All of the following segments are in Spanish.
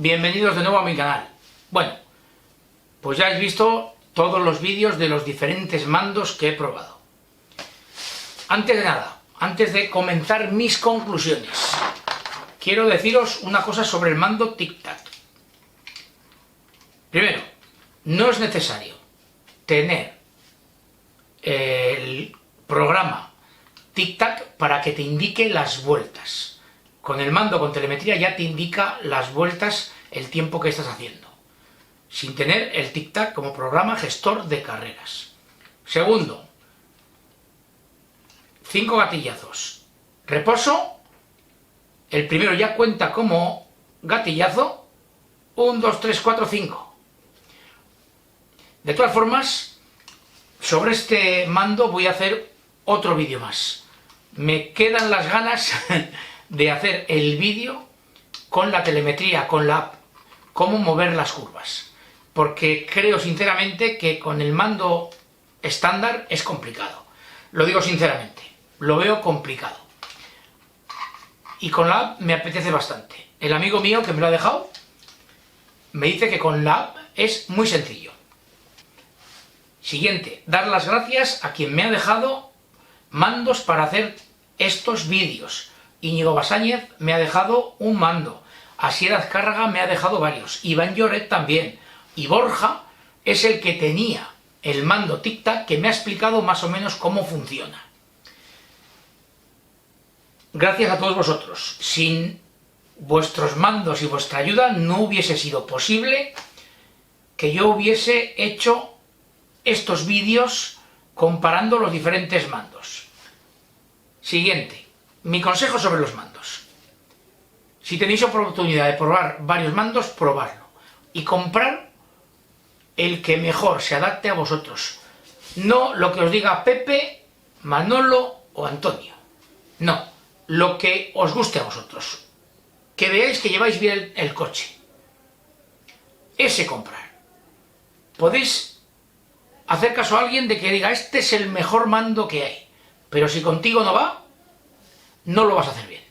bienvenidos de nuevo a mi canal. Bueno, pues ya habéis visto todos los vídeos de los diferentes mandos que he probado. Antes de nada, antes de comenzar mis conclusiones, quiero deciros una cosa sobre el mando Tic-Tac. Primero, no es necesario tener el programa Tic-Tac para que te indique las vueltas. Con el mando con telemetría ya te indica las vueltas, el tiempo que estás haciendo, sin tener el Tic-Tac como programa gestor de carreras. Segundo, 5 gatillazos. Reposo, el primero ya cuenta como gatillazo, 1, 2, 3, 4, 5. De todas formas, sobre este mando voy a hacer otro vídeo más. Me quedan las ganas de hacer el vídeo con la telemetría, con la app, cómo mover las curvas. Porque creo sinceramente que con el mando estándar es complicado. Lo digo sinceramente, lo veo complicado. Y con la app me apetece bastante. El amigo mío que me lo ha dejado me dice que con la app es muy sencillo. Siguiente, dar las gracias a quien me ha dejado mandos para hacer estos vídeos. Íñigo Basáñez me ha dejado un mando, Asier Azcárraga me ha dejado varios, Iván Lloret también, y Borja es el que tenía el mando Tic-Tac que me ha explicado más o menos cómo funciona. Gracias a todos vosotros. Sin vuestros mandos y vuestra ayuda no hubiese sido posible que yo hubiese hecho estos vídeos comparando los diferentes mandos. Siguiente, mi consejo sobre los mandos. Si tenéis oportunidad de probar varios mandos, probadlo. Y comprar el que mejor se adapte a vosotros. No lo que os diga Pepe, Manolo o Antonio. No, lo que os guste a vosotros. Que veáis que lleváis bien el coche. Ese comprar. Podéis hacer caso a alguien de que diga, este es el mejor mando que hay. Pero si contigo no va, no lo vas a hacer bien.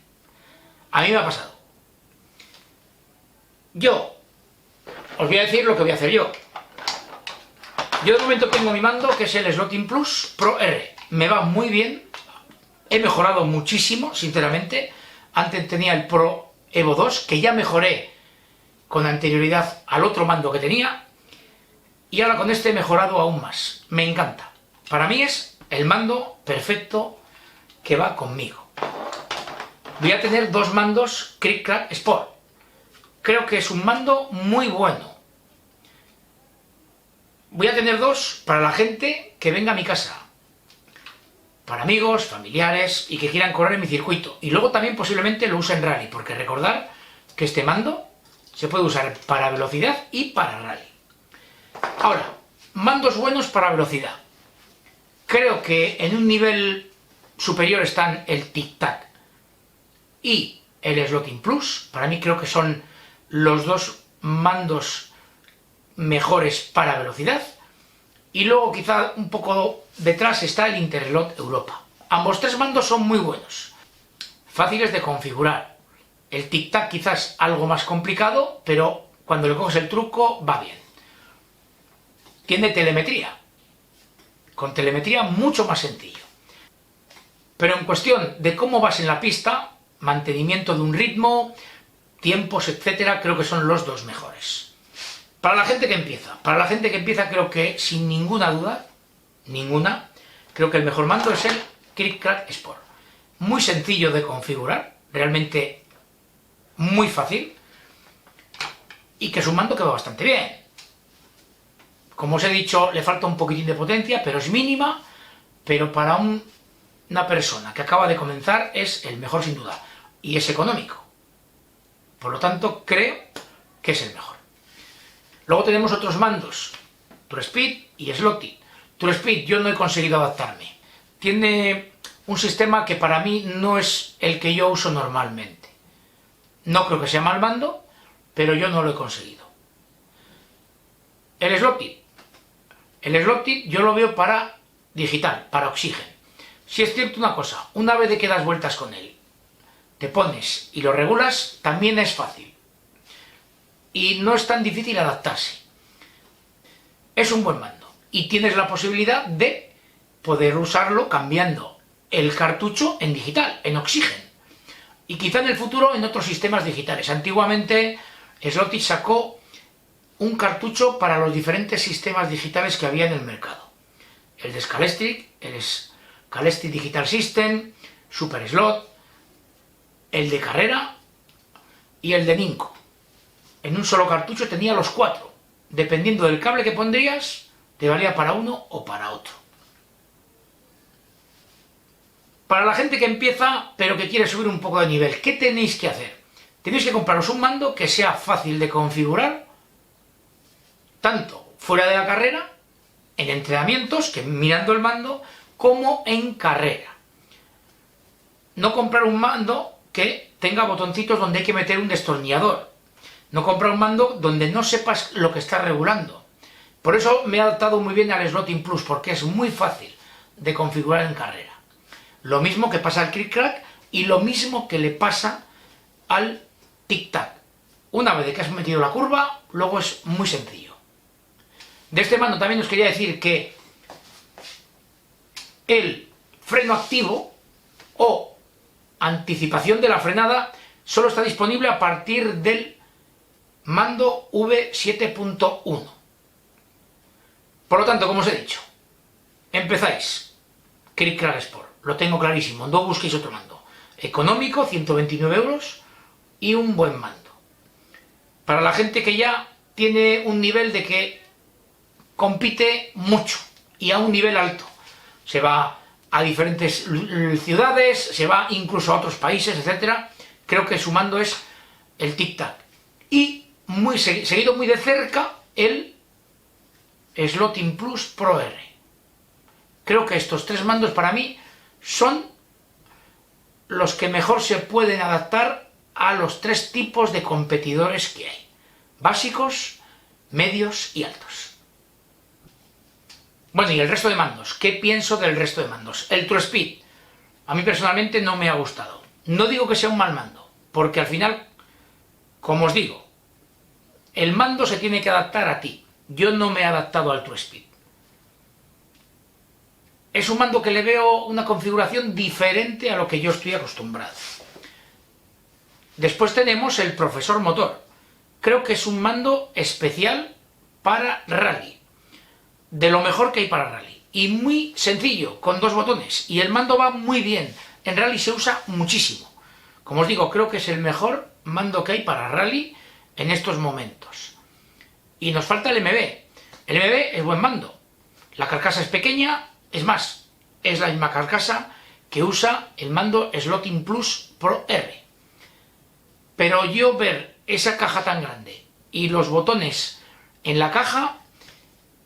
A mí me ha pasado. Yo os voy a decir lo que voy a hacer yo. Yo de momento tengo mi mando, que es el Slotin Plus Pro R. Me va muy bien. He mejorado muchísimo, sinceramente. Antes tenía el Pro Evo 2, que ya mejoré con anterioridad al otro mando que tenía. Y ahora con este he mejorado aún más. Me encanta. Para mí es el mando perfecto que va conmigo. Voy a tener dos mandos Cric Crack Sport. Creo que es un mando muy bueno. Voy a tener dos para la gente que venga a mi casa. Para amigos, familiares y que quieran correr en mi circuito. Y luego también posiblemente lo use en rally, porque recordar que este mando se puede usar para velocidad y para rally. Ahora, mandos buenos para velocidad. Creo que en un nivel superior están el Tic-Tac y el Slotin Plus. Para mí creo que son los dos mandos mejores para velocidad. Y luego quizá un poco detrás está el Interslot Europa. Ambos tres mandos son muy buenos, fáciles de configurar. El Tic-Tac quizás algo más complicado, pero cuando le coges el truco va bien. Tiene telemetría. Con telemetría mucho más sencillo. Pero en cuestión de cómo vas en la pista, mantenimiento de un ritmo, tiempos, etcétera, creo que son los dos mejores. Para la gente que empieza, creo que sin ninguna duda, creo que el mejor mando es el Cric Crack Sport. Muy sencillo de configurar, realmente muy fácil, y que es un mando que va bastante bien. Como os he dicho, le falta un poquitín de potencia, pero es mínima, pero para una persona que acaba de comenzar es el mejor sin duda, y es económico. Por lo tanto, creo que es el mejor. Luego tenemos otros mandos, TrueSpeed y Slotin. TrueSpeed yo no he conseguido adaptarme. Tiene un sistema que para mí no es el que yo uso normalmente. No creo que sea mal mando, pero yo no lo he conseguido. El Slotin yo lo veo para digital, para oxígeno. Si es cierto una cosa, una vez de que das vueltas con él, te pones y lo regulas, también es fácil. y no es tan difícil adaptarse. Es un buen mando y tienes la posibilidad de poder usarlo cambiando el cartucho en digital, en Oxygen, y quizá en el futuro en otros sistemas digitales. Antiguamente Slotitch sacó un cartucho para los diferentes sistemas digitales que había en el mercado. El de Scalextric, el Scalextric Digital System, Super Slot, el de carrera y el de Ninco. En un solo cartucho tenía los 4. Dependiendo del cable que pondrías, te valía para uno o para otro. Para la gente que empieza, pero que quiere subir un poco de nivel, ¿qué tenéis que hacer? Tenéis que compraros un mando que sea fácil de configurar, tanto fuera de la carrera, en entrenamientos, que mirando el mando, como en carrera. No comprar un mando que tenga botoncitos donde hay que meter un destornillador. No comprar un mando donde no sepas lo que está regulando. Por eso me he adaptado muy bien al Slotting Plus, porque es muy fácil de configurar en carrera. Lo mismo que pasa al Cric Crack y lo mismo que le pasa al Tic Tac. Una vez que has metido la curva, luego es muy sencillo. De este mando también os quería decir que el freno activo o anticipación de la frenada solo está disponible a partir del mando V7.1. Por lo tanto, como os he dicho, empezáis Cric Crack Sport. Lo tengo clarísimo, no busquéis otro mando. Económico, 129 euros y un buen mando. Para la gente que ya tiene un nivel de que compite mucho y a un nivel alto. Se va a diferentes ciudades, se va incluso a otros países, etc. Creo que su mando es el Tic Tac. Y seguido muy de cerca el Slotting Plus Pro R. Creo que estos 3 mandos para mí son los que mejor se pueden adaptar a los 3 tipos de competidores que hay. Básicos, medios y altos. Bueno, y el resto de mandos. ¿Qué pienso del resto de mandos? El True Speed. A mí personalmente no me ha gustado. No digo que sea un mal mando, porque al final, como os digo, el mando se tiene que adaptar a ti. Yo no me he adaptado al True Speed. Es un mando que le veo una configuración diferente a lo que yo estoy acostumbrado. Después tenemos el Profesor Motor. Creo que es un mando especial para rally. De lo mejor que hay para rally. Y muy sencillo, con 2 botones. Y el mando va muy bien. En rally se usa muchísimo. Como os digo, creo que es el mejor mando que hay para rally en estos momentos. Y nos falta el MB. El MB es buen mando. La carcasa es pequeña. Es más, es la misma carcasa que usa el mando Slotting Plus Pro R. Pero yo ver esa caja tan grande y los botones en la caja,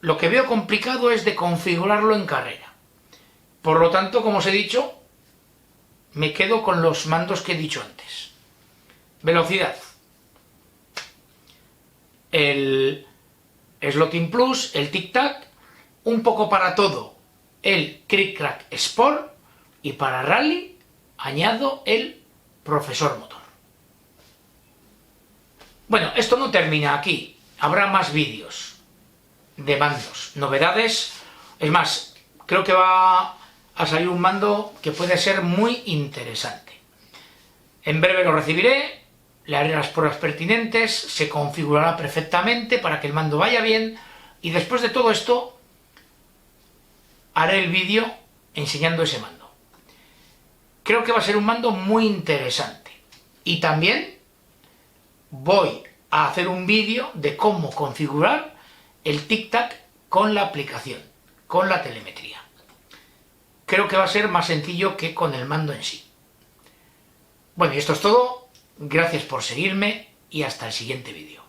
lo que veo complicado es de configurarlo en carrera. Por lo tanto, como os he dicho, me quedo con los mandos que he dicho antes. Velocidad. El Slotting Plus, el Tic Tac, un poco para todo el Cric Crack Sport y para rally añado el Profesor Motor. Bueno, esto no termina aquí, habrá más vídeos de mandos, novedades, es más, creo que va a salir un mando que puede ser muy interesante. En breve lo recibiré, le haré las pruebas pertinentes, se configurará perfectamente para que el mando vaya bien y después de todo esto haré el vídeo enseñando ese mando. Creo que va a ser un mando muy interesante. Y también voy a hacer un vídeo de cómo configurar el Tic Tac con la aplicación, con la telemetría. Creo que va a ser más sencillo que con el mando en sí. Bueno, y esto es todo. Gracias por seguirme y hasta el siguiente vídeo.